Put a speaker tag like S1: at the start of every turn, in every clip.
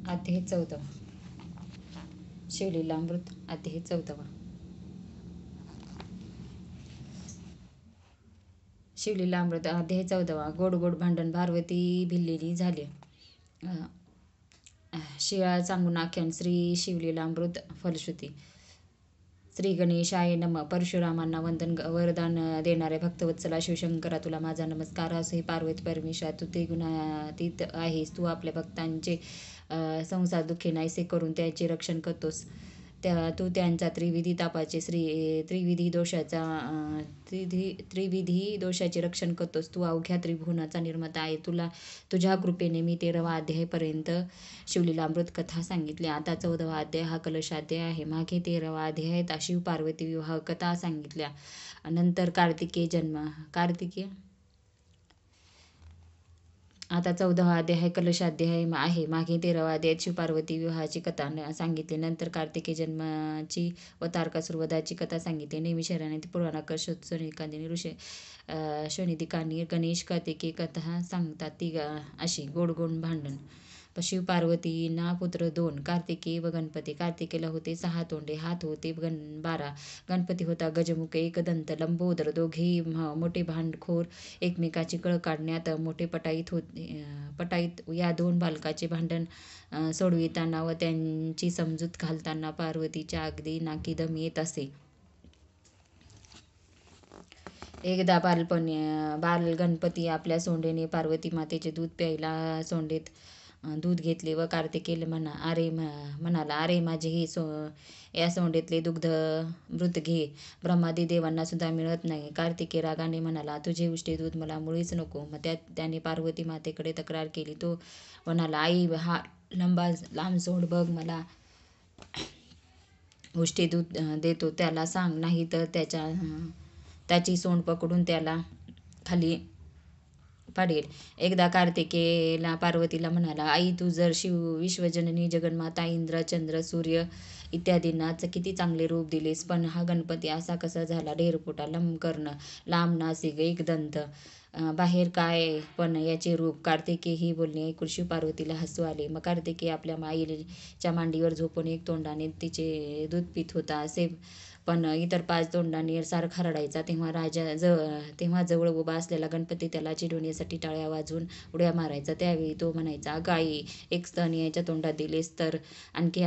S1: अध्याय 14. शिवलीलामृत अध्याय 14. शिवलीलामृत अध्याय 14. गोड गोड भांडण पार्वती भिल्लेली झाली. शिळा सांगून आख्यान. श्री शिवलीलामृत फलश्रुती. श्री गणेशाय नमः. परशुरामांना वरदान देणाऱ्या भक्तवत्सला शिवशंकरा, तुला माझा नमस्कार असो. हे पार्वती परमेश्वरा, तू ते गुणातीत आहेस. तू आपल्या भक्तांचे संसार दुःखे नाहीसे करून त्याचे रक्षण करतोस. तू त्यांचा त्रिविधी तापाचे त्रिविधी दोषाचे रक्षण करतोस. तू अवघ्या त्रिभुवनाचा निर्माता आहे. तुझ्या कृपेने मी 13वा अध्यायापर्यंत शिवलीलामृत कथा सांगितली. आता 14वा अध्याय हा कलशाध्याय आहे. मागे 13वा अध्यायात शिव पार्वती विवाह कथा सांगितल्या. नंतर कार्तिकेय जन्म. आता 14वा अध्याय कलशाध्याय आहे. मागे 13वा अध्यायात शिवपार्वती विवाहाची कथा सांगितली. नंतर कार्तिकेय जन्माची व तारकासुर वधाची कथा सांगितली. नेहमी शहराने पुराणाकर शनिदिकांनी गणेश कार्तिकेय कथा सांगतात ती अशी. गोड गोड भांडण. शिव पार्वतींना पुत्र 2, कार्तिकेय व गणपती. कार्तिकेयला होते 6 तोंडे, हात होते 12. गणपती होता गजमुख, एकदंत, लंबोदर. दोघेही मोठे भांडखोर, एकमेकाची कळ काढण्यात मोठे पटाईत. या 2 बालकाचे भांडण सोडविताना व त्यांची समजूत घालताना पार्वतीच्या अगदी नाकी दम येत असे. एकदा बाल गणपती आपल्या सोंडेने पार्वती मातेचे दूध प्यायला सोंडेत दूध घेतले व कार्तिकेय म्हणाला, अरे माझे या सोंडेतले दुग्ध मृत घे. ब्रह्मादी देवांना सुद्धा मिळत नाही. कार्तिकेय रागाने म्हणाला, तुझे उष्टे दूध मला मुळीच नको. मग त्याने पार्वती मातेकडे तक्रार केली. तो म्हणाला, आई, हा लांब सोंड बघ, मला उष्टे दूध देतो त्याला सांग, नाही तर त्याची सोंड पकडून त्याला खाली पाडेल. एकदा कार्तिकेयला पार्वतीला म्हणाला, आई, तू जर विश्वजननी जगन्माता, इंद्र, चंद्र, सूर्य इत्यादींना किती चांगले रूप दिलेस, पण हा गणपती असा कसा झाला? ढेरपोटा, लंबकर्ण, लांब नासिक, एकदंत, बाहेर काय पण याचे रूप. कार्तिकेय ही बोलणे ऐकून शिवपार्वतीला हसू आले. मग कार्तिकेय आपल्या आईच्या मांडीवर झोपून एक तोंडाने तिचे दूध पित होता असे, पण इतर 5 तोंडांनी सारखा रडायचा. तेव्हा जवळ उभा असलेला गणपती त्याला चिडवण्यासाठी टाळ्या वाजवून उड्या मारायचा. त्यावेळी तो म्हणायचा, अगं आई, एक स्तन याच्या तोंडात दिलेस तर आणखी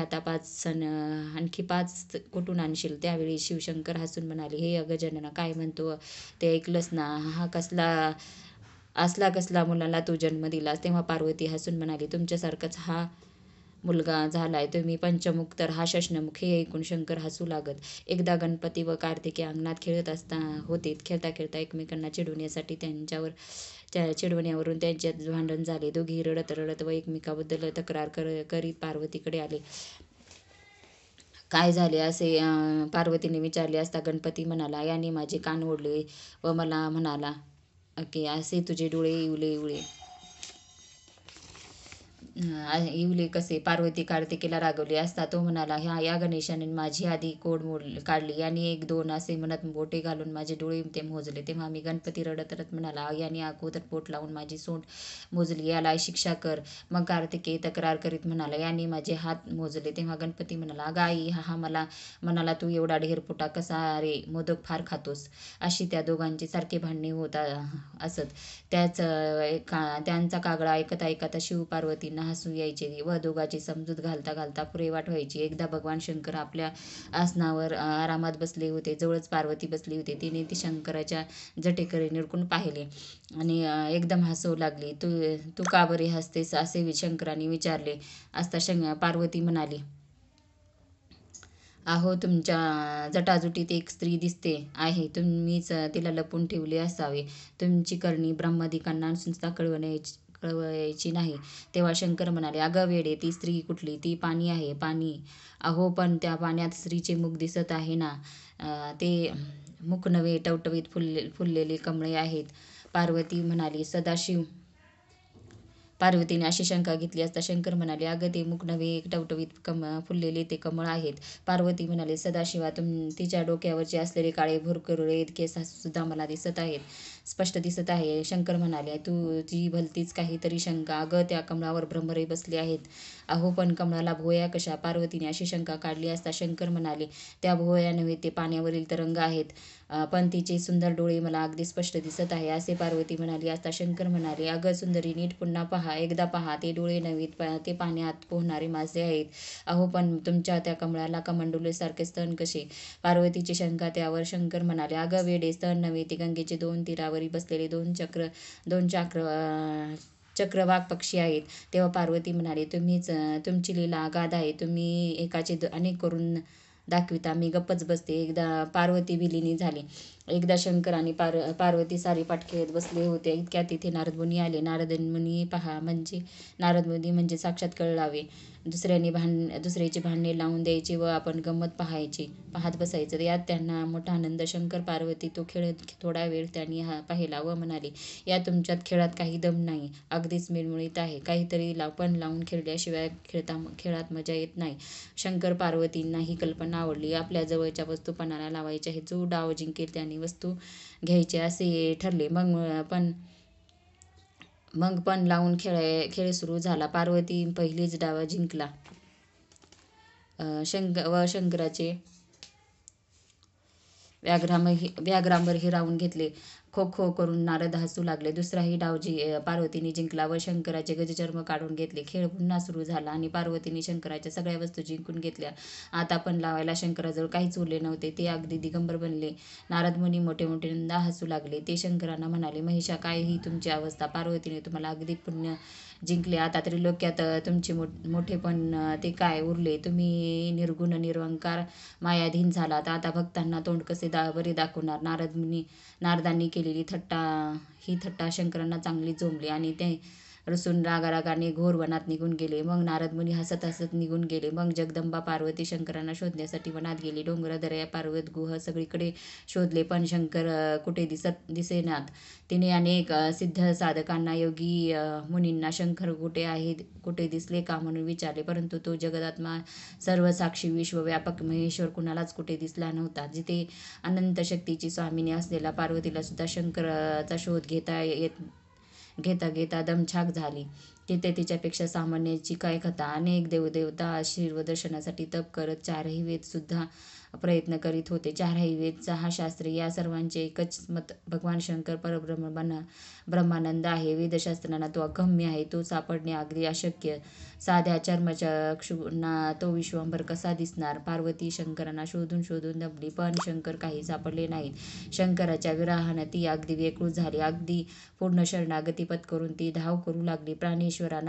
S1: 5 कुठून आणशील? त्यावेळी शिवशंकर हसून म्हणाले, हे अगजानना, काय म्हणतो ते ऐकलंस ना? हा कसला मुलाला तू जन्म दिलास? तेव्हा पार्वती हसून म्हणाली, तुमच्यासारखाच हा मुलगा झालाय. तुम्ही पंचमुख तर हा षष्ठमुख. हे ऐकून शंकर हसू लागत. एकदा गणपती व कार्तिकेय अंगणात खेळत होते. खेळता खेळता एकमेकांना चिडवण्यावरून त्यांच्यात भांडण झाले. दोघेही रडत रडत व एकमेकाबद्दल तक्रार करीत पार्वतीकडे आले. काय झाले असे पार्वतीने विचारले असता गणपती म्हणाला, याने माझे कान ओढले व मला म्हणाला की असे तुझे डोळे इवले कसे? पार्वती कार्तिकेयला रागवली असता तो म्हणाला, या गणेशाने माझी आधी कोड काढली. याने 1, 2 असे म्हणत बोटे घालून माझे डोळे ते मोजले. तेव्हा मी गणपती रडत रडत म्हणाला, याने अगोदर बोट लावून माझी सोंड मोजली, याला शिक्षा कर. मग कार्तिकेय तक्रार करीत म्हणाला, याने माझे हात मोजले. तेव्हा गणपती म्हणाला, अगं आई, हा मला म्हणाला, तू एवढा ढेरपोटा कसा रे? मोदक फार खातोस. अशी त्या दोघांची सारखे भांडणे होत असत. त्यांचा कागळा ऐकता ऐकता शिव पार्वतींना हसू यायचे व दोघांची समजूत घालता घालता पुरेवाट व्हायची. एकदा भगवान शंकर आपल्या आसनावर आरामात बसले होते. जवळच पार्वती बसली होती. तिने ती शंकराच्या जटेकडे निरखून पाहिले आणि एकदम हसू लागली. तू का बरे हसतेस? असे शंकराने विचारले असता पार्वती म्हणाली, अहो, तुमच्या जटाजुटीत एक स्त्री दिसते आहे. तुम्हीच तिला लपून ठेवले असावे. तुमची करणी ब्रह्मादिकांना सुद्धा कळवायची नाही. तेव्हा शंकर म्हणाले, अगं वेडे, ती स्त्री कुठली? ती पाणी आहे, पाणी. अहो, पण त्या पाण्यात स्त्रीचे मुख दिसत आहे ना. ते मुख नव्हे, टवटवीत फुललेले कमळे आहेत. पार्वती म्हणाली, पार्वतीने अशी शंका घेतली असता शंकर म्हणाले, अगं, ते मुख नव्हे, एक टवटवीत फुललेले ते कमळ आहेत. पार्वती म्हणाले, सदाशिवा, तिच्या डोक्यावरचे असलेले काळे भुरकुळे केस सुद्धा मला दिसत आहेत. स्पष्ट दिसत आहे. शंकर म्हणाले, तुझी भलतीच काहीतरी शंका. अगं, त्या कमळावर भ्रमरे बसले आहेत. अहो, पण कमळाला भुवया कशा? पार्वतीने अशी शंका काढली असता शंकर म्हणाले, त्या भुवया नव्हे, ते पाण्यावरील तरंग आहेत. पण तिचे सुंदर डोळे मला अगदी स्पष्ट दिसत आहे, असे पार्वती म्हणाली असता शंकर म्हणाले, अगं सुंदरी, नीट पुन्हा पहा, एकदा पहा, ते डोळे नव्हेत, ते पाण्यात पोहणारे मासे आहेत. अहो, पण तुमच्या त्या कमळाला कमंडलूसारखे स्तन कसे? पार्वतीची शंका त्यावर शंकर म्हणाले, अगं वेडे, स्तन नव्हे, ते गंगेचे 2 तीरावरी बसलेले दोन चक्रवाक पक्षी आहेत. तेव्हा पार्वती म्हणाली, तुमची लीला अगाध आहे. तुम्ही एकाचे अनेक करून दाखविता. मी गप्पच बसते. एकदा पार्वती विलीनी झाली. एकदा शंकर आणि पार्वती सारीपाट खेळत बसले होते. इतक्यात तिथे नारदमुनी आले. नारद मुनी म्हणजे साक्षात कळलावे. दुसऱ्याची भांडणे लावून द्यायची व आपण गंमत पाहत बसायचं. यात त्यांना मोठा आनंद. शंकर पार्वती तो खेळ थोडा वेळ त्यांनी पाहिला व म्हणाले, या तुमच्यात खेळात काही दम नाही. अगदीच मिळमिळीत आहे. काहीतरी पण लावून खेळल्याशिवाय खेळात मजा येत नाही. शंकर पार्वतींना ही कल्पना आवडली. आपल्या जवळच्या वस्तू पणाला लावायच्या. जो डाव जिंकेल त्याने वस्तू घ्यायचे असे ठरले. मग पण लावून खेळ सुरू झाला. पार्वती पहिलीच डाव जिंकला. शंकराचे व्याघ्रांवर हिरावून घेतले. खो खो करून नारद हसू लागले. दुसराही डाव पार्वतीने जिंकला व शंकराचे गजचर्म काढून घेतले. खेळ पुन्हा सुरू झाला आणि पार्वतीने शंकराच्या सगळ्या वस्तू जिंकून घेतल्या. आता पण लावायला शंकराजवळ काहीच उरले नव्हते. ते अगदी दिगंबर बनले. नारद मुनी मोठे मोठ्यांदा हसू लागले. ते शंकरांना म्हणाले, महिषा, काय ही तुमची अवस्था? पार्वतीने तुम्हाला अगदी पुण्य जिंकले. आता त्रिलोक्यात तुमचे मोठेपण ते काय उरले? तुम्ही निर्गुण निरंकार मायाधीन झालात. आता भक्तांना तोंड कसे बरे दाखवणार? नारदांनी केलेली ही थट्टा शंकरांना चांगली जोमली आणि ते रुसून रागारागाने घोर वनात निघून गेले. मग नारद मुनी हसत हसत निघून गेले. मग जगदंबा पार्वती शंकरांना शोधण्यासाठी वनात गेली. डोंगर, दऱ्या, पर्वत, गुहा सगळीकडे शोधले, पण शंकर कुठे दिसेनात. तिने अनेक सिद्ध साधकांना, योगी मुनींना शंकर कुठे दिसले का म्हणून विचारले, परंतु तो जगदात्मा, सर्वसाक्षी, विश्वव्यापक महेश्वर कुणालाच कुठे दिसला नव्हता. जिथे अनंत शक्तीची स्वामिनी असलेला पार्वतीला सुद्धा शंकराचा शोध घेता घेता दमछाक झाली. तिथे तिच्यापेक्षा सामान्याची काय कथा. अनेक देवदेवता आशीर्वादर्शनासाठी तप करत 4ही वेद सुद्धा प्रयत्न करीत होते. 4ही वेद, 6 शास्त्रे या सर्वांचे एकच मत, भगवान शंकर ब्रह्मानंद आहे. वेदशास्त्रांना तो अगम्य आहे. तो सापडणे अगदी अशक्य. साध्या चर्मचक्षूंना तो विश्वंभर कसा दिसणार? पार्वती शंकरांना शोधून शोधून दमली, पण शंकर काही सापडले नाहीत. शंकराच्या विरहानं ती अगदी व्याकुळ झाली. अगदी पूर्ण शरणागती पत्करून ती धाव करू लागली. प्राणेश्वरा,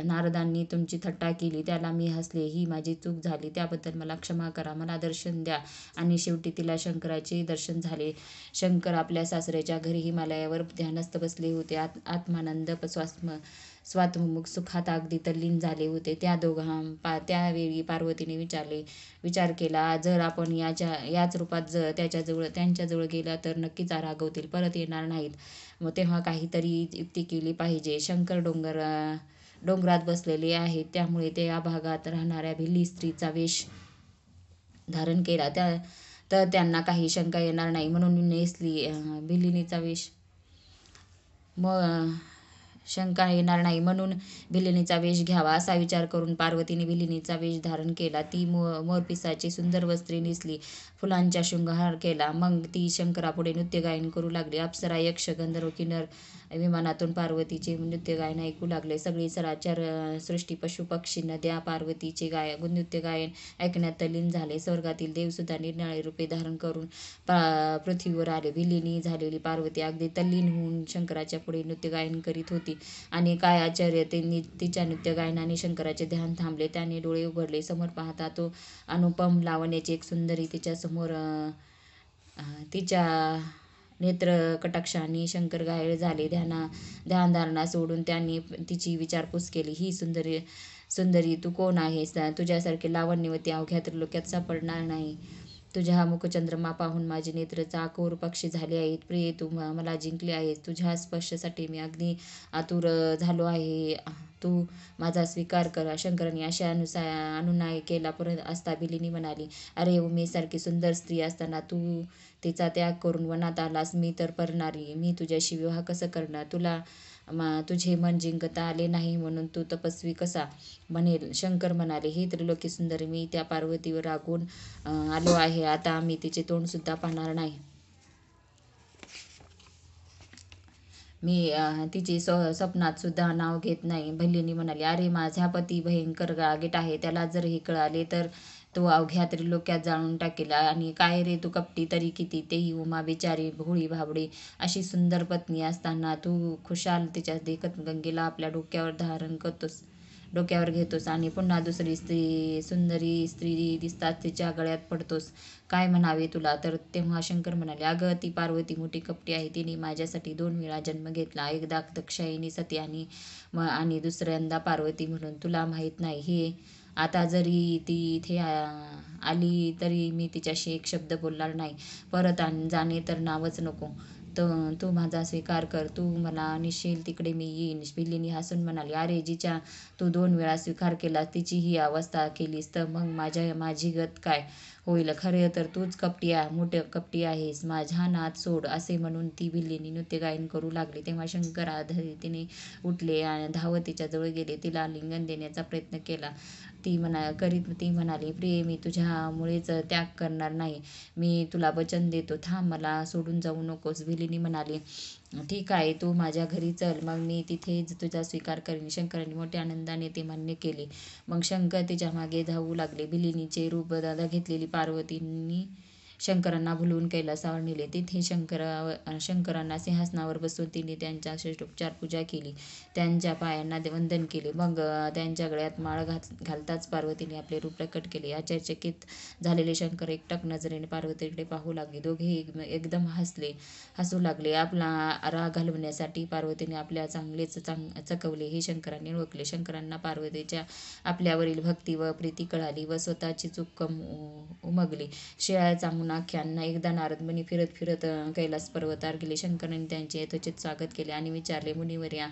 S1: नारदांनी तुमची थट्टा केली, त्याला मी हसले. ही माझी चूक झाली. त्याबद्दल मला क्षमा करा. मला दर्शन द्या. आणि शेवटी तिला शंकराचे दर्शन झाले. शंकर आपल्या सासऱ्याच्या घरी हिमालयावर ध्यानस्थ बसले होते. आत्मानंद स्वात्ममुख सुखात अगदी तल्लीन झाले होते. त्यावेळी पार्वतीने विचार केला, जर आपण याच रूपात त्यांच्याजवळ गेला तर नक्कीच रागवतील, परत येणार नाहीत. मग तेव्हा काहीतरी युक्ती केली पाहिजे. शंकर डोंगरात बसलेले आहेत, त्यामुळे ते या भागात राहणाऱ्या भिल्ली स्त्रीचा वेश धारण केला तर त्यांना काही शंका येणार नाही, म्हणून नेसली भिल्लिणीचा वेश. शंका येणार नाही म्हणून भिल्लिणीचा वेश घ्यावा, असा विचार करून पार्वतीने भिल्लिणीचा वेश धारण केला. ती मोरपिसाची सुंदर वस्त्रे नेसली, फुलांचा शृंगार केला. मग ती शंकरापुढे नृत्यगायन करू लागली. अप्सरा, यक्ष, गंधर्व, किन्नर विमानातून पार्वतीचे नृत्यगायन ऐकू लागले. सगळी चराचर सृष्टी, पशु, पक्षी, नद्या पार्वतीचे नृत्यगायन ऐकण्यात तल्लीन झाले. स्वर्गातील देवसुद्धा निरनिराळे रूपे धारण करून पृथ्वीवर आले. भिल्लिनी झालेली पार्वती अगदी तल्लीन होऊन शंकराच्या पुढे नृत्यगायन करीत होती. आणि काय आश्चर्य, तिच्या नृत्यगायनाने शंकराचे ध्यान थांबले. त्याने डोळे उघडले. समोर पाहता तो अनुपम लावण्याची एक सुंदरी तिच्यासमोर. तिच्या नेत्रकटाक्षाने शंकर घायल झाले. ध्यानधारणा सोडून त्यांनी तिची विचारपूस केली, ही सुंदरी तू कोण आहेस? तुझ्यासारखे लावण्यवती अवघ्या त्रिलोक्यात सापडणार नाही. तुझा मुखचंद्रमा पाहून माझे नेत्र चाकोर पक्षी झाले आहेत. प्रिये, तू मला जिंकले आहेस. तुझ्या स्पर्शासाठी मी अगदी आतुर झालो आहे. तू माझा स्वीकार कर. शंकराने अशा अनुनय केला परत असता बिलीनी म्हणाली, अरे उमेसारखी सुंदर स्त्री असताना तू तिचा त्याग करून वनात आलास. मी तर परणारी, मी तुझ्याशी विवाह कसं करणार? तुला तुझे मन जिंकता आले नाही म्हणून तू तपस्वी कसा बनेल? शंकर म्हणाले, ही त्रिलोकी सुंदरी, मी त्या पार्वतीवर रागून आलो आहे. आता मी तिचे तोंड सुद्धा पाहणार नाही. मी तिचे स्वप्नात सुद्धा नाव घेत नाही. भल्लिनी म्हणाली, अरे माझा पती भयंकर रागीट आहे. त्याला जर हे कळाले तर तो अवघ्या त्रिलोक्यात जाळून टाकेल. आणि काय रे तू कपटी तरी किती, तेही उमा बिचारी भोळी भाबडी अशी सुंदर पत्नी असताना तू खुशाल तिच्या देखत गंगेला आपल्या डोक्यावर घेतोस आणि पुन्हा दुसरी सुंदरी स्त्री दिसताच तिच्या गळ्यात पडतोस. काय म्हणावे तुला? तर तेव्हा शंकर म्हणाले, अगं ती पार्वती मोठी कपटी आहे. तिने माझ्यासाठी 2 वेळा जन्म घेतला, एकदा दाक्षायणी सती आणि दुसऱ्यांदा पार्वती म्हणून. तुला माहीत नाही हे? आता जरी ती इथे आली तरी मी तिच्याशी एक शब्द बोलणार नाही. परत जाणे तर नावच नको. तू माझा स्वीकार कर. तू मला नेशील तिकडे मी येईन. बिल्लीनी हसून म्हणाली, अरे जिच्या तू 2 वेळा स्वीकार केला तिची ही अवस्था केलीस तर मग माझी गत काय होईल? खरे तर तूच मोठे कपटी आहेस. माझा नाद सोड. असे म्हणून ती बिल्लीनी नृत्यगायन करू लागली. तेव्हा शंकर तिने उठले आणि धावत तिच्या जवळ गेले. तिला आलिंगन देण्याचा प्रयत्न केला. ती म्हणाली, प्रिय, मी तुझ्यामुळेच त्याग करणार नाही. मी तुला वचन देतो. थांब, मला सोडून जाऊ नकोस. बिल्लीनी म्हणाली, ठीक आहे, तू माझ्या घरी चल, मग मी तिथेच तुझा स्वीकार करीन. शंकराने मोठ्या आनंदाने ते मान्य केले. मग शंकर तिच्या मागे धावू लागले. बिल्लीनीचे रूप घेतलेली पार्वतींनी शंकरांना भुलवून कैलासावर नेले. तिथे शंकरांना सिंहासनावर बसवून तिने त्यांच्या षोडशोपचार पूजा केली. त्यांच्या पायांना वंदन केले. मग त्यांच्या गळ्यात माळ घालताच पार्वतीने आपले रूप प्रकट केले. आश्चर्यचकित झालेले शंकर एकटक नजरेने पार्वतीकडे पाहू लागले. दोघे एकदम हसू लागले. आपला राग घालवण्यासाठी पार्वतीने आपल्या चांगलेच चकवले हे शंकरांनी ओळखले. शंकरांना पार्वतीच्या आपल्यावरील भक्ती व प्रीती कळाली व स्वतःची चूक उमगली. शिळा चांगून आख्यान. एकदा नारदमुनी फिरत फिरत कैलास पर्वतावर गेले. शंकरांनी त्यांचे यथोचित स्वागत केले आणि विचारले, मुनिवर्या,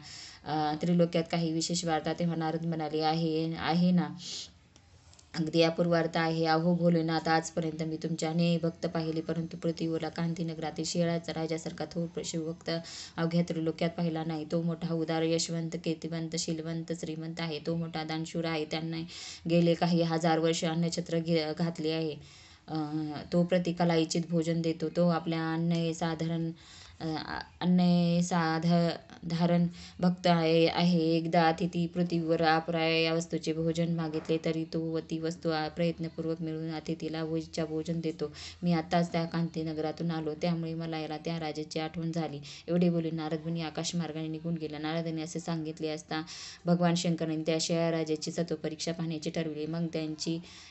S1: त्रिलोक्यात काही विशेष वार्ता? तेव्हा नारद म्हणाले, आहे ना, अगदी अपूर्वार्थ आहे. अहो भोलेनाथ, आजपर्यंत मी तुमचे अनेक भक्त पाहिले, परंतु पृथ्वीवरला कांतीनगरातील शिळाचा राजासारखा थोर शिवभक्त अवघ्या त्रिलोक्यात पाहिला नाही. तो मोठा उदार, यशवंत, कीर्तिवंत, शीलवंत, श्रीमंत आहे. तो मोठा दानशूर आहे. त्याने गेले काही 1000 वर्ष अन्नछत्र घातले आहे. तो प्रत्येकाला इच्छित भोजन देतो. तो आपल्या अन्नसाधारण भक्त आहे. एकदा अतिथी पृथ्वीवर अपराय या वस्तूचे भोजन मागितले तरी तो ती वस्तू प्रयत्नपूर्वक मिळवून अतिथीला इच्छा भोजन देतो. मी आत्ताच त्या कांतीनगरातून आलो, त्यामुळे मला याला त्या राजाची आठवण झाली. एवढे बोलून नारदमुनी आकाशमार्गाने निघून गेला. नारदाने असे सांगितले असता भगवान शंकरांनी त्या शिळ्या राजाची सत्वपरीक्षा पाहण्याचे ठरविले. मग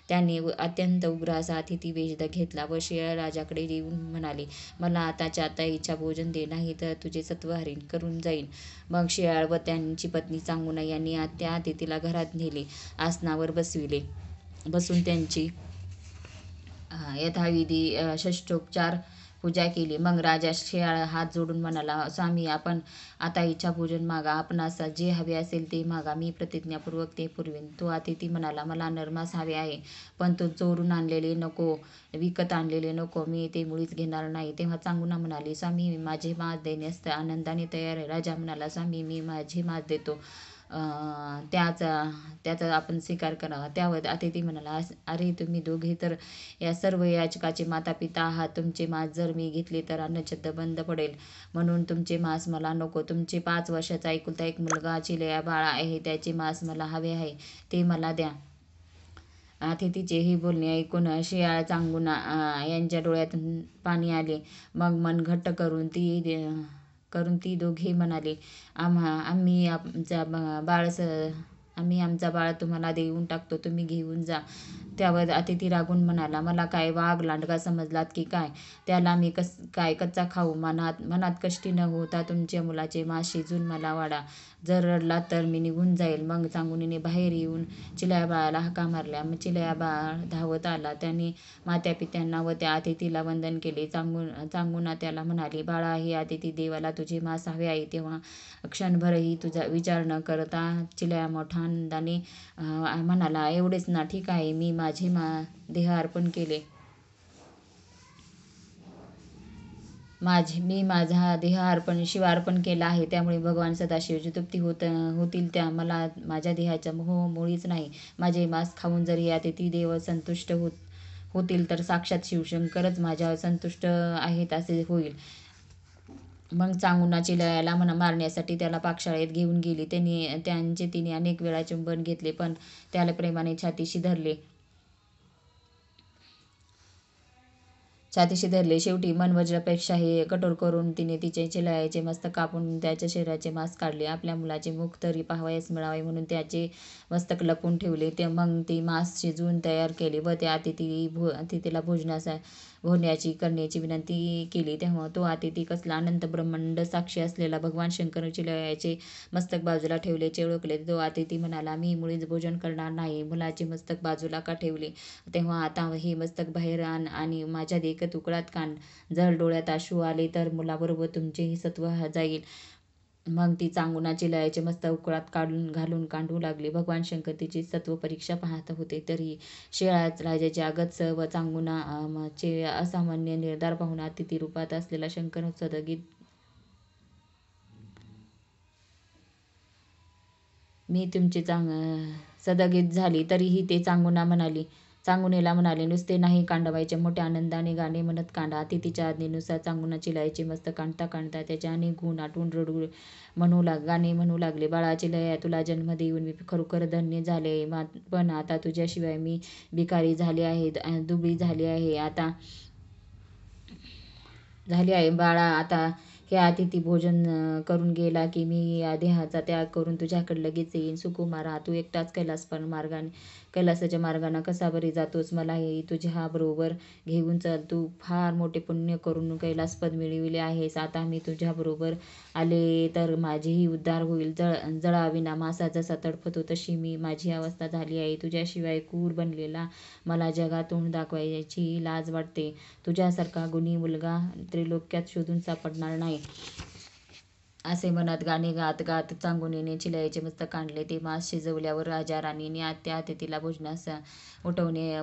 S1: त्याने अत्यंत उग्र असा अतिथी वेश घेतला व शिळ्या राजाकडे येऊन म्हणाले, मला आताच्या आता इच्छा भोजन दे, नाही तर तुझे सत्वहरण करून जाईन. मग शियाळ व त्यांची पत्नी चांगून यांनी त्या अतिथीला घरात नेले. आसनावर बसून त्यांची यथाविधी षष्ठोपचार पूजा केली. मग राजा शियाळ हात जोडून म्हणाला, स्वामी, आपण आता इच्छा भोजन मागा. आपणास जे हवे असेल ते मागा, मी प्रतिज्ञापूर्वक ते पुरवीन. तो अतिथी म्हणाला, मला नरमास हवे आहे, पण तो चोरून आणलेले नको, विकत आणलेले नको, मी ते मुळीच घेणार नाही. तेव्हा चांगुना म्हणाली, स्वामी, मी माझे मांस देण्यास आनंदाने तयार आहे. राजा म्हणाला, स्वामी, मी माझे मांस देतो, त्याचा आपण स्वीकार करावा. त्यावर अतिथी म्हणाला, अरे तुम्ही दोघे तर या सर्व याचकाचे मातापिता आहात. तुमचे मांस जर मी घेतले तर अन्नछत्र बंद पडेल, म्हणून तुमचे मांस मला नको. तुमचे 5 वर्षाचा एकुलता एक मुलगा चिलया बाळ आहे, त्याचे मांस मला हवे आहे, ते मला द्या. अतिथीचे हे बोलणे ऐकून शियाळ चांगुना यांच्या डोळ्यातून पाणी आले. मग मन घट्ट करून ती दोघे म्हणाले, आम्ही आमचा बाळ तुम्हाला देऊन टाकतो, तुम्ही घेऊन जा. त्यावर अतिथी रागून म्हणाला, मला काय वाघ लांडगा समजलात की काय? त्याला मी काय कच्चा खाऊ? मनात मनात कष्टी न होता तुमच्या मुलाचे मांस शिजून मला वाढा. जर रडलात तर मी निघून जाईल. मग चांगुनीने बाहेर येऊन चिलया बाळाला हाका मारल्या. मग चिलया बाळ धावत आला. त्याने मात्यापित्यांना व त्या अतिथीला वंदन केले. चांगुना त्याला म्हणाली, बाळा, हे अतिथी देवाला तुझे मांस हवे आहे तेव्हा क्षणभरही तुझा विचार न करता चिलया मोठ्या आनंदाने म्हणाला, एवढेच ना? ठीक आहे, मी माझे देह अर्पण केले. मी माझा देह शिवार्पण केला आहे. त्यामुळे भगवान सदाशिव तृप्ती होतील. त्या मला माझ्या देहाचा मोह मुळीच नाही. माझे मांस खाऊन जर हे अतिथी देव संतुष्ट होतील तर साक्षात शिवशंकरच माझ्यावर संतुष्ट आहेत असे होईल. मग चांगुना चिलयाला मारण्यासाठी त्याला पाकशाळेत घेऊन गेली. त्यांचे तिने अनेक वेळा चुंबन घेतले, पण त्याला प्रेमाने छातीशी धरले. शेवटी मनवज्रापेक्षाही कठोर करून तिने तिचे चिलयाचे मस्तक कापून त्याच्या शरीराचे मांस काढले. आपल्या मुलाचे मुख तरी पाहावयास मिळावे म्हणून त्याचे मस्तक लपवून ठेवले. मग ती मांस शिजवून तयार केले व त्या अतिथीला भोजनाची करण्याची विनंती केली. तेव्हा तो अतिथी कसला अनंत ब्रह्मांड साक्षी असलेला भगवान शंकर चिलयाचे मस्तक बाजूला ठेवल्याचे ओळखले. तो अतिथी म्हणाला, मी मुळीच भोजन करणार नाही. मुलाचे मस्तक बाजूला का ठेवले? तेव्हा आता हे मस्तक बाहेर आण आणि माझ्या देखत उकळात कांड. जर डोळ्यात अश्रू आले तर मुलाबरोबर तुमचेही सत्व जाईल. मग ती चांगुना चिलयाचे मस्तक उकळात घालून काढू लागली. भगवान शंकर तिची सत्व परीक्षा पाहत होते. तरी शेळाच राजाचे अगत्स व चांगुना चे असामान्य निर्धार पाहून अतिथी रूपात असलेला शंकर सदगीत मी तुमची सदगीत झाली. तरीही ते चांगुनेला म्हणाले, नुसते नाही कांडावायचे, मोठ्या आनंदाने गाणे म्हणत कांडा. अतिथीच्या आज्ञेनुसार चांगुना चिलयाचे मस्तक काढता काढता त्याचे अनेक गुण आठवून गाणे म्हणू लागले. बाळा चिलया, तुला जन्म देऊन मी खरोखर धन्य झाले, पण आता तुझ्याशिवाय मी भिकारी झाले आहे, दुबळी झाली आहे. बाळा, आता हे अतिथी भोजन करून गेला की मी या देहाचा त्याग करून तुझ्याकडे लगेच येईन. सुकुमारा, तू एकटाच कैलासाच्या मार्गाने कसा बरे जातोस? मलाही तुझ्या बरोबर घेऊन चल. तू फार मोठे पुण्य करून कैलासपद मिळविले आहेस. आता मी तुझ्याबरोबर आले तर माझेही उद्धार होईल. जळाविना मासा जसा तडफतो तशी माझी अवस्था झाली आहे. तुझ्याशिवाय क्रूर बनलेला मला जगात तोंड दाखवायची लाज वाटते. तुझ्यासारखा गुणी मुलगा त्रिलोक्यात शोधून सापडणार नाही. असे म्हणत गाणे गात गात चांगुनेने चिलयाचे मस्तक काढले. ते मांस शिजवल्यावर राजा राणीने त्या अतिथीला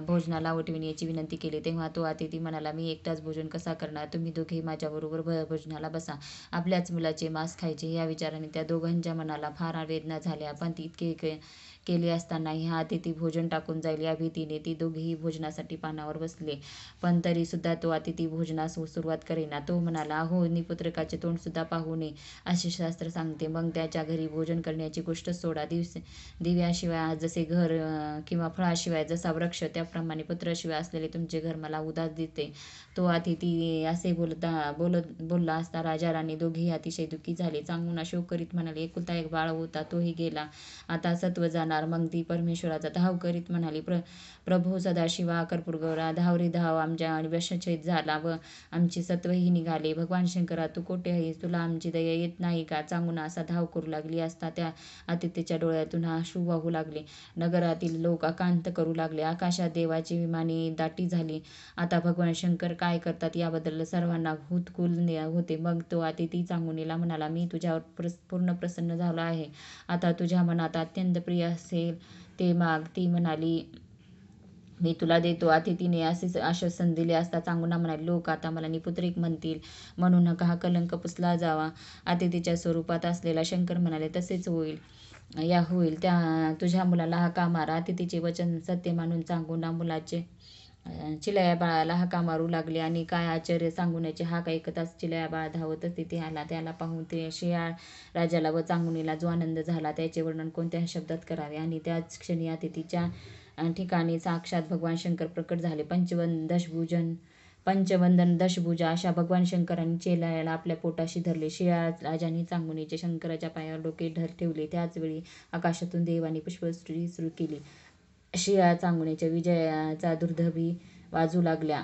S1: भोजनाला उठविण्याची विनंती केली. तेव्हा तो अतिथी म्हणाला, मी एकटाच भोजन कसा करणार? तुम्ही दोघेही माझ्याबरोबर भोजनाला बसा. आपल्याच मुलाचे मांस खायचे या विचाराने त्या दोघांच्या मनाला फार वेदना झाल्या. पण इतके केले असतानाही हा अतिथी भोजन टाकून जाईल या भीतीने ती दोघेही भोजनासाठी पानावर बसले. पण तरी सुद्धा तो अतिथी भोजनास सुरुवात करेना. तो म्हणाला, अहो, निपुत्रकाचे तोंड सुद्धा पाहू नये असे शास्त्र सांगते. मग त्याच्या घरी भोजन करण्याची गोष्टच सोडा. दिव्याशिवाय जसे घर किंवा फळाशिवाय जसा वृक्ष, त्याप्रमाणे पुत्राशिवाय असलेले तुमचे घर मला उदास दिसते. तो अतिथी असे बोलला असता राजा राणी दोघेही अतिशय दुःखी झाले. चांगुना शोक करीत म्हणाले, एकुलता एक बाळ होता, तोही गेला, आता सत्व जाणार. मग ती परमेश्वराचा धाव करीत म्हणाली, प्रभो सदाशिवा, कर्पूरगौरा, धाव रे धाव. आमच्या वशच्छेद झाला व आमचे सत्वही निघाले. भगवान शंकरा, तू कोठे आहेस? तुला आमची दया येत नाही का? चांगुना असा धाव करू लागली असता त्या अतिथीच्या डोळ्यातून अश्रू वाहू लागले. नगरातील लोक आकांत करू लागले. आकाशात देवाची विमाने दाटी झाली. आता भगवान शंकर काय करतात याबद्दल सर्वांना कुतूहल होते. मग तो अतिथी चांगुनेला म्हणाला, मी तुझ्यावर पूर्ण प्रसन्न झालो आहे. आता तुझ्या मनात अत्यंत प्रिय असेल ते माग. ती म्हणाली, मी तुला देतो. अतिथीने असेच आश्वासन दिले असता चांगुना म्हणाली, लोक आता मला निपुत्रिक म्हणतील म्हणून हा कलंक पुसला जावा. अतिथीच्या स्वरूपात असलेला शंकर म्हणाले, तसेच होईल. तुझ्या मुलाला हाका मार. अतिथीचे वचन सत्य मानून चांगुना मुलाचे चिलया बाळाला हाका मारू लागले. आणि काय आश्चर्य! चांगुन्याची हाक ऐकताच चिलया बाळ धावतच तिथे आला. त्याला पाहून ते शियाळ राजाला व चांगुनेला जो आनंद झाला त्याचे वर्णन कोणत्या शब्दात करावे. आणि त्याच क्षणी अतिथीच्या ठिकाणी साक्षात भगवान शंकर प्रकट झाले. पंचवदन दशभुजा अशा भगवान शंकरांनी चिलयाला आपल्या पोटाशी धरले. शियाळ राजाने चांगुनेच्या शंकराच्या पायावर डोके ठेवले. त्याच वेळी आकाशातून देवाने पुष्पवृष्टी सुरू केली. शिया चांगुण्याच्या विजयाचा दुर्दभी वाजू लागल्या.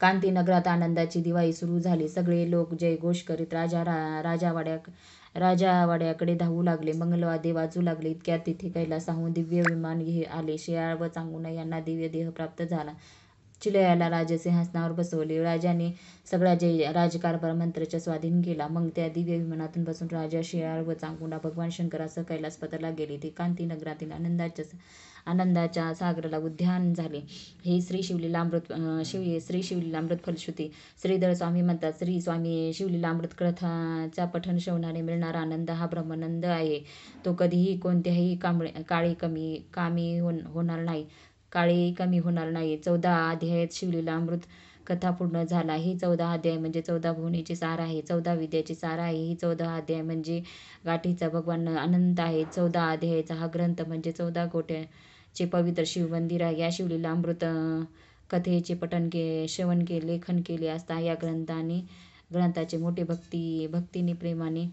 S1: कांतीनगरात आनंदाची दिवाळी सुरू झाली. सगळे लोक जयघोष करीत राजावाड्याकडे धावू लागले. मंगलवाद्ये वाजू लागले. इतक्यात तिथे कैलासाहून दिव्य विमान आले. शियाळ व चांगुण यांना दिव्य देह प्राप्त झाला. चिलयाला राजसिंहासनावर बसवले. राजाने सगळा राजकारभार मंत्र्याच्या स्वाधीन केला. मग त्या दिव्य विमानातून बसून राजा, शियाळ व चांगुणा भगवान शंकरासह कैलासपदाला गेले. ते कांतीनगरातील आनंदाच्या सागराला उद्यान झाले. हे श्री शिवलीलामृत फलश्रुती. श्रीधर स्वामी म्हणतात, श्री स्वामी शिवलीलामृत कथाचा पठण श्रवणाने मिळणारा आनंद हा ब्रह्मानंद आहे. तो कधीही कोणत्याही काळी कमी होणार नाही. 14 अध्यायात शिवलीलामृत कथा पूर्ण झाला. ही 14 अध्याय म्हणजे 14 भुवनेचे सार आहे. 14 विद्याचे सार आहे. ही 14 अध्याय म्हणजे गाठीचा भगवान अनंत आहे. 14 अध्यायाचा हा ग्रंथ म्हणजे 14 कोट्याचे पवित्र शिवमंदिर आहे. या शिवलीलामृत कथेचे श्रवण लेखन केले असता या ग्रंथाचे मोठे भक्तीने प्रेमाने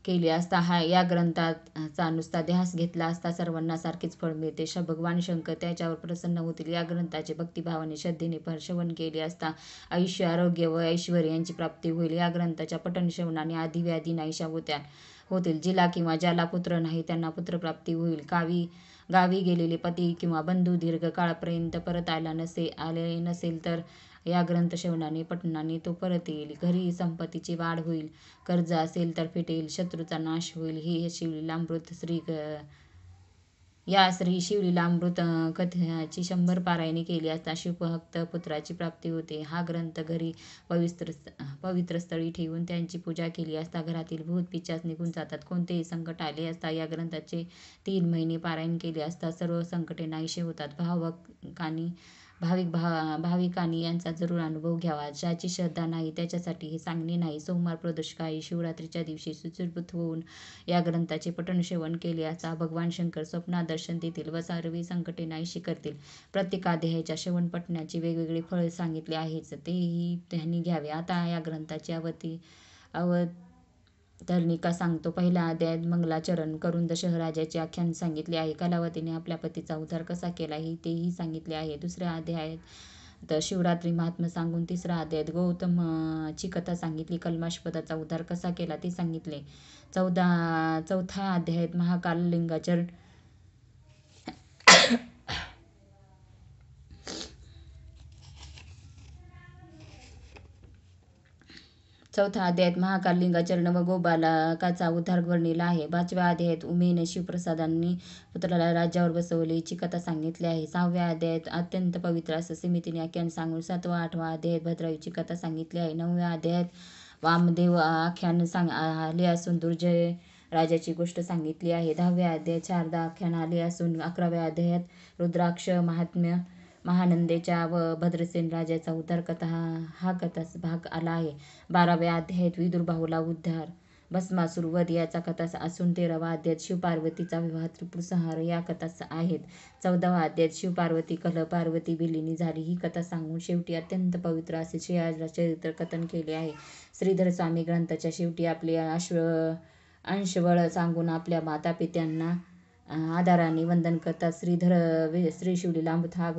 S1: केले असता या ग्रंथाचा नुसता ध्यास घेतला असता सर्वांना सारखेच फळ मिळते. भगवान शंकर त्याच्यावर प्रसन्न होतील. या ग्रंथाचे भक्तिभावाने श्रद्धेने श्रवण केले असता आयुष्य, आरोग्य व ऐश्वर्य यांची प्राप्ती होईल. या ग्रंथाच्या पठण श्रवणाने आधी व्याधी नाहीशा होतील. जिला किंवा ज्याला पुत्र नाही त्यांना पुत्रप्राप्ती होईल. गावी गेलेले पती किंवा बंधू दीर्घ काळापर्यंत परत आले नसेल तर या ग्रंथ श्रवणाने पठणाने तो परत येईल. घरी संपत्तीची वाढ होईल. कर्ज असेल तर फिटेल. शत्रूचा नाश होईल. ही श्री शिवलीलामृत कथेची 100 पारायणे केली असता शिवभक्त पुत्राची प्राप्ती होते. हा ग्रंथ घरी पवित्र स्थळी ठेवून त्यांची पूजा केली असता घरातील भूत पिशाच निघून जातात. कोणतेही संकट आले असता या ग्रंथाचे 3 महिने पारायण केले असता सर्व संकटे नाहीसे होतात. भाविकांनी यांचा जरूर अनुभव घ्यावा. ज्याची श्रद्धा नाही त्याच्यासाठी हे सांगणे नाही. सोमवार प्रदोषकाळी शिवरात्रीच्या दिवशी शुचिर्भूत होऊन या ग्रंथाचे पठण श्रवण केले असता भगवान शंकर स्वप्नात दर्शन देतील व सर्व संकटे नाहीशी करतील. प्रत्येक अध्यायाच्या श्रवण पठणाचे वेगवेगळे फळ सांगितले आहेच, तेही त्यांनी घ्यावे. आता या ग्रंथाची अवतरणिका सांगतो. पहिल्या अध्यायात मंगलाचरण करून दशरथराजाचे आख्यान सांगितले आहे. कलावतीने आपल्या पतीचा उद्धार कसा केला तेही सांगितले आहे. दुसऱ्या अध्यायात शिवरात्री महात्म्य सांगून तिसऱ्या अध्यायात गौतमची कथा सांगितली. कल्माशपदाचा उद्धार कसा केला ते सांगितले. चौथ्या अध्यायात महाकाल लिंगाचरण व गोबालकाचा उद्धार वर्णिला आहे. 5व्या अध्यायात उमेने शिवप्रसादांनी पुत्राला राज्यावर बसवले हिची कथा सांगितली आहे. 6व्या अध्यायात अत्यंत पवित्र असं समितीने आख्यान सांगून 7वा-8वा अध्यायात भद्रायूची कथा सांगितली आहे. 9व्या अध्यायात वामदेव आख्यान आले असून दुर्जय राजाची गोष्ट सांगितली आहे. 10व्या अध्यायात शारदा आख्यान आले असून 11व्या अध्यायात रुद्राक्ष महात्म्य, महानंदेच्या व भद्रसेन राजाचा उद्धार कथा हा कथाच भाग आला आहे. 12व्या अध्यायात विदुरभाऊला उद्धार, भस्मासुर वध याचा कथा असून 13वा अध्यायात शिवपार्वतीचा विवाह, त्रिपुर संहार या कथा आहेत. 14वा अध्यायात शिवपार्वती कलह, पार्वती विलीनी झाली ही कथा सांगून शेवटी अत्यंत पवित्र असे श्रीहरीचे चरित्र कथन केले आहे. श्रीधर स्वामी ग्रंथाच्या शेवटी आपले अंशवळ सांगून आपल्या मातापित्यांना आदराने वंदन करतात. श्री शिवलीलामृत हा